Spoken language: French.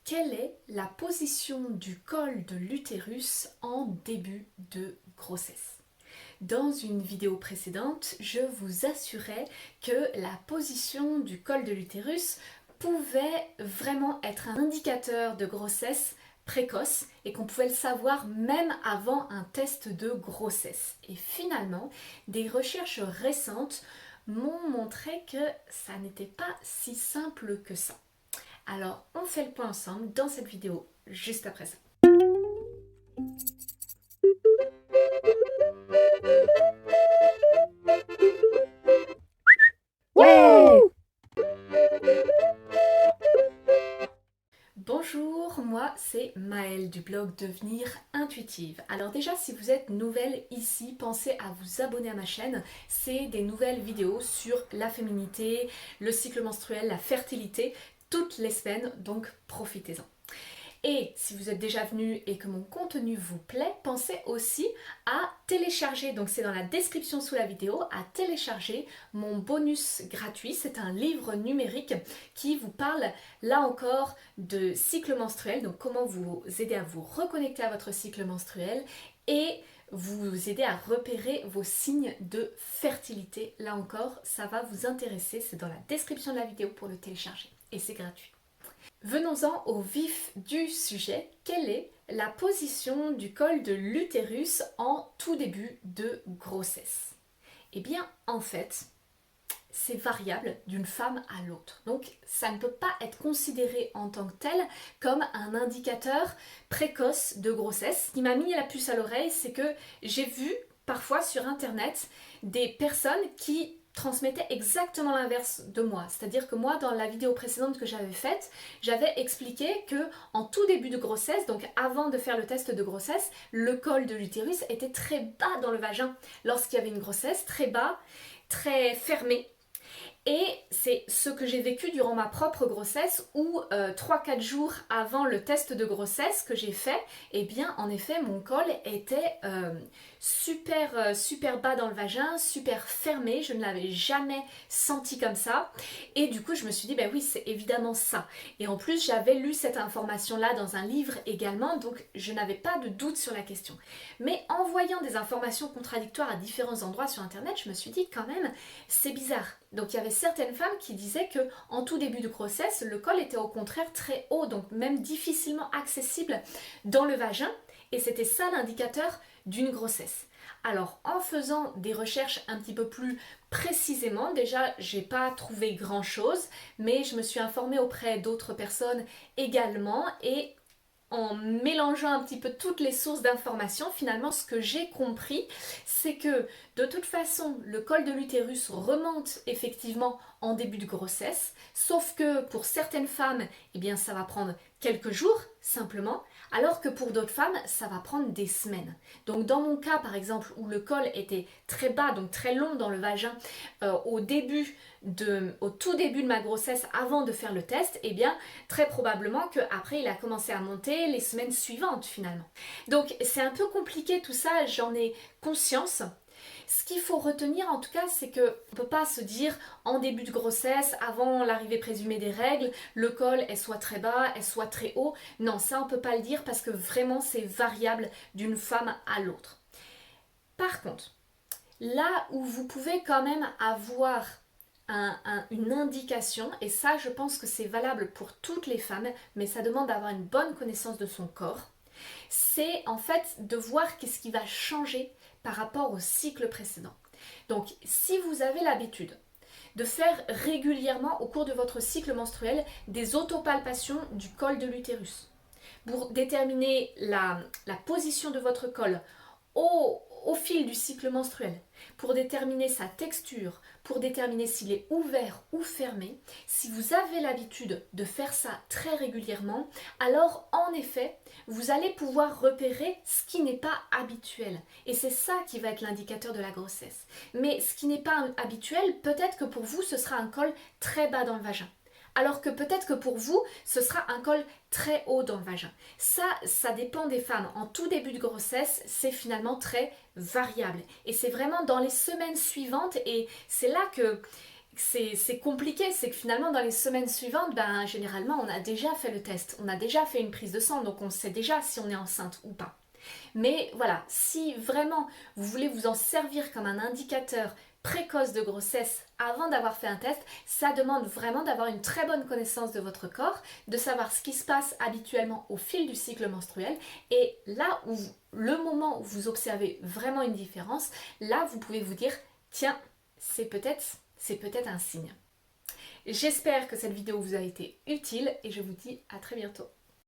Quelle est la position du col de l'utérus en début de grossesse? Dans une vidéo précédente, je vous assurais que la position du col de l'utérus pouvait vraiment être un indicateur de grossesse précoce et qu'on pouvait le savoir même avant un test de grossesse. Et finalement, des recherches récentes m'ont montré que ça n'était pas si simple que ça. Alors, on fait le point ensemble dans cette vidéo, juste après ça. Ouais! Bonjour, moi c'est Maëlle du blog Devenir Intuitive. Alors déjà, si vous êtes nouvelle ici, pensez à vous abonner à ma chaîne. C'est des nouvelles vidéos sur la féminité, le cycle menstruel, la fertilité, toutes les semaines, donc profitez-en. Et si vous êtes déjà venu et que mon contenu vous plaît, pensez aussi à télécharger, donc c'est dans la description sous la vidéo, à télécharger mon bonus gratuit. C'est un livre numérique qui vous parle là encore de cycle menstruel, donc comment vous aider à vous reconnecter à votre cycle menstruel et vous aider à repérer vos signes de fertilité. Là encore, ça va vous intéresser, c'est dans la description de la vidéo pour le télécharger et c'est gratuit. Venons-en au vif du sujet. Quelle est la position du col de l'utérus en tout début de grossesse? Eh bien, en fait, c'est variable d'une femme à l'autre. Donc, ça ne peut pas être considéré en tant que tel comme un indicateur précoce de grossesse. Ce qui m'a mis la puce à l'oreille, c'est que j'ai vu parfois sur Internet des personnes qui transmettaient exactement l'inverse de moi. C'est-à-dire que moi, dans la vidéo précédente que j'avais faite, j'avais expliqué que en tout début de grossesse, donc avant de faire le test de grossesse, le col de l'utérus était très bas dans le vagin. Lorsqu'il y avait une grossesse, très bas, très fermé. Et c'est ce que j'ai vécu durant ma propre grossesse où 3-4 jours avant le test de grossesse que j'ai fait, eh bien en effet mon col était super bas dans le vagin, super fermé, je ne l'avais jamais senti comme ça. Et du coup je me suis dit ben oui c'est évidemment ça. Et en plus j'avais lu cette information là dans un livre également, donc je n'avais pas de doute sur la question. Mais en voyant des informations contradictoires à différents endroits sur internet, je me suis dit quand même c'est bizarre. Donc il y avait certaines femmes qui disaient que en tout début de grossesse, le col était au contraire très haut, donc même difficilement accessible dans le vagin, et c'était ça l'indicateur d'une grossesse. Alors en faisant des recherches un petit peu plus précisément, déjà j'ai pas trouvé grand chose, mais je me suis informée auprès d'autres personnes également, et en mélangeant un petit peu toutes les sources d'informations, finalement ce que j'ai compris, c'est que de toute façon le col de l'utérus remonte effectivement en début de grossesse, sauf que pour certaines femmes, eh bien ça va prendre quelques jours simplement, alors que pour d'autres femmes, ça va prendre des semaines. Donc dans mon cas par exemple, où le col était très bas, donc très long dans le vagin, au tout début de ma grossesse, avant de faire le test, eh bien très probablement qu'après il a commencé à monter les semaines suivantes finalement. Donc c'est un peu compliqué tout ça, j'en ai conscience. Ce qu'il faut retenir en tout cas, c'est qu'on ne peut pas se dire en début de grossesse, avant l'arrivée présumée des règles, le col est soit très bas, est soit très haut. Non, ça on ne peut pas le dire parce que vraiment c'est variable d'une femme à l'autre. Par contre, là où vous pouvez quand même avoir une indication, et ça je pense que c'est valable pour toutes les femmes, mais ça demande d'avoir une bonne connaissance de son corps, c'est en fait de voir qu'est-ce qui va changer par rapport au cycle précédent. Donc si vous avez l'habitude de faire régulièrement au cours de votre cycle menstruel des autopalpations du col de l'utérus pour déterminer la position de votre col au fil du cycle menstruel, pour déterminer sa texture, pour déterminer s'il est ouvert ou fermé, si vous avez l'habitude de faire ça très régulièrement, alors en effet, vous allez pouvoir repérer ce qui n'est pas habituel. Et c'est ça qui va être l'indicateur de la grossesse. Mais ce qui n'est pas habituel, peut-être que pour vous, ce sera un col très bas dans le vagin. Alors que peut-être que pour vous, ce sera un col très haut dans le vagin. Ça dépend des femmes. En tout début de grossesse, c'est finalement très variable. Et c'est vraiment dans les semaines suivantes, et c'est là que c'est compliqué, c'est que finalement dans les semaines suivantes, ben, généralement on a déjà fait le test, on a déjà fait une prise de sang, donc on sait déjà si on est enceinte ou pas. Mais voilà, si vraiment vous voulez vous en servir comme un indicateur précoce de grossesse avant d'avoir fait un test, ça demande vraiment d'avoir une très bonne connaissance de votre corps, de savoir ce qui se passe habituellement au fil du cycle menstruel, et là où le moment où vous observez vraiment une différence, là vous pouvez vous dire tiens, c'est peut-être un signe. J'espère que cette vidéo vous a été utile et je vous dis à très bientôt.